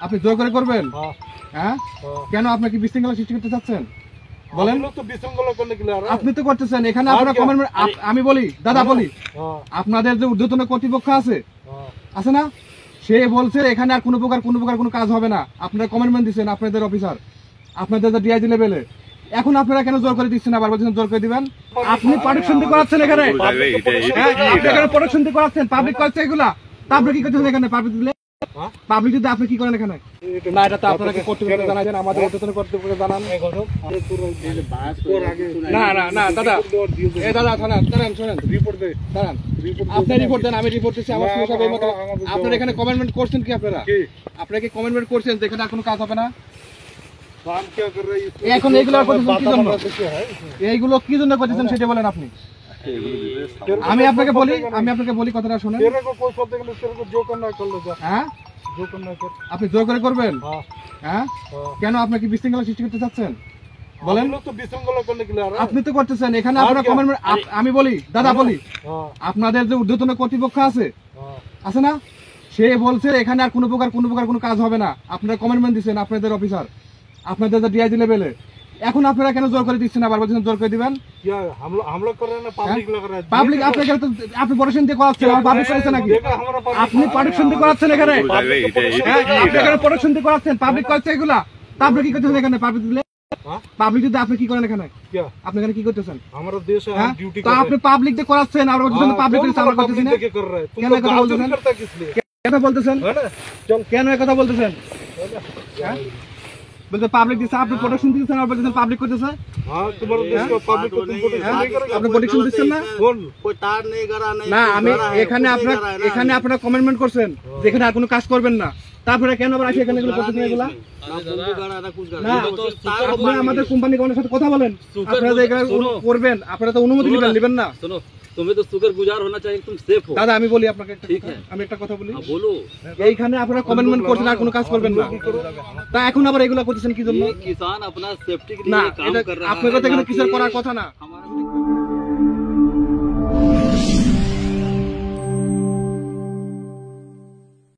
আপনি জোর করে করবেন? হ্যাঁ, কেন আপনি কি বিশৃঙ্খলা সৃষ্টি করতে চাচ্ছেন? বলেন। আপনি তো করতেছেন এখানে আপনারা কমেন্ট। আমি বলি দাদা, বলি আপনাদের যে ঊর্ধ্বতন কর্তৃপক্ষ আছে না, সে বলছে এখানে আর কোনো প্রকার কোনো কাজ হবে না। আপনারা কমেন্টমেন্ট দিচ্ছেন আপনাদের অফিসার, আপনাদের ডিআইজি লেভেলে। এখন আপনারা কেন জোর করে দিচ্ছেন? আবার বলছেন জোর করে দিবেন। আপনি প্রোটেকশন করাচ্ছেন এখানে, আপনি এখানে প্রোটেকশন করাচ্ছেন, পাবলিক করছে এগুলা। তা আপনি কি করতেছেন এখানে? পাবলিক দিলে পাবলিক যদি আপনি কি করেন এখানে? না, এটা তো আপনারা কর্তৃপক্ষ জানাবেন, আমাদের ঊর্ধ্বতন কর্তৃপক্ষ জানান। না না না দাদা, এ দাদা দাঁড়ান, শোনেন, রিপোর্ট দেন, দাঁড়ান, আপনি রিপোর্ট দেন, আমি রিপোর্ট দিচ্ছি। আমার সঙ্গে সব এই মতো আপনারা এখানে কমেন্টমেন্ট করছেন কি? আপনারা কি কমেন্টমেন্ট করছেন যে এখানে আর কোনো কাজ হবে না? এখন এইগুলো এইগুলো কি জন্য করতেছেন সেটা বলেন আপনি। আমি আপনাকে বলি কথাটা শুনেন। হ্যাঁ, আপনি জোর করে করবেন? হ্যাঁ, কেন আপনি কি বিশৃঙ্খলা সৃষ্টি করতে চাচ্ছেন? বলেন। আপনি তো করতেছেন এখানে আপনারা কমেন্টমেন্ট। আমি বলি দাদা, বলি আপনাদের যে ঊর্ধ্বতন কর্তৃপক্ষ আছে না, সে বলছে এখানে আর কোনো প্রকার কোনো কাজ হবে না। আপনারা কমেন্টমেন্ট দিচ্ছেন আপনাদের অফিসার, আপনাদের ডিআইজি লেভেলে। এখন আপনারা কেন জোর করে দিচ্ছেন? আবার বলছেন জোর করে দিবেন। পাবলিক আপনি প্রোটেকশন দিয়ে করাচ্ছেন, পাবলিক করেছে নাকি? আপনি প্রোটেকশন দিয়ে করাচ্ছেন এখানে, আপনি এখানে প্রোটেকশন দিয়ে করাচ্ছেন, পাবলিক করছে এগুলা। তা আপনি কি করতেছেন এখানে? পাবলিক দিলে পাবলিক যদি আপনি কি করেন এখানে? আপনি এখানে কি করতেছেন? আপনি পাবলিক দিয়ে করাচ্ছেন, আমরা পাবলিক আমরা করতেছি না। কেন কথা বলতেছেন? কেন বলতেছেন? কেন কথা বলতেছেন? বলতে পাবলিক দিচ্ছে, আপনি প্রোটেকশন দিচ্ছেন, আর বলতেছেন পাবলিক করতেছে। আপনি প্রোটেকশন দিচ্ছেন না? না, আমি এখানে আপনারা কমেন্টমেন্ট করছেন যেখানে আর কোনো কাজ করবেন না। তারপরে কেন আবার আসি এখানে এগুলো করতেছেন? এগুলা না, আপনি আমাদের কোম্পানি গণের সাথে কথা বলেন। আপনারা যে করবেন, আপনারা তো অনুমতি নেবেন না। तुम्हें तो शुक्रगुजार होना चाहिए, तुम सेफ हो। দাদা আমি বলি আপনাকে, আমি একটা কথা বলি। बोलो। এইখানে আপনারা কমেন্টমেন্ট করছেন আর কোনো কাজ করবেন না, তা এখন আবার এগুলা করতেছেন কি জন্য? किसान अपना सेफ्टी के না, लिए काम कर रहा है। আপনাদের এখানে কিছু করার কথা না।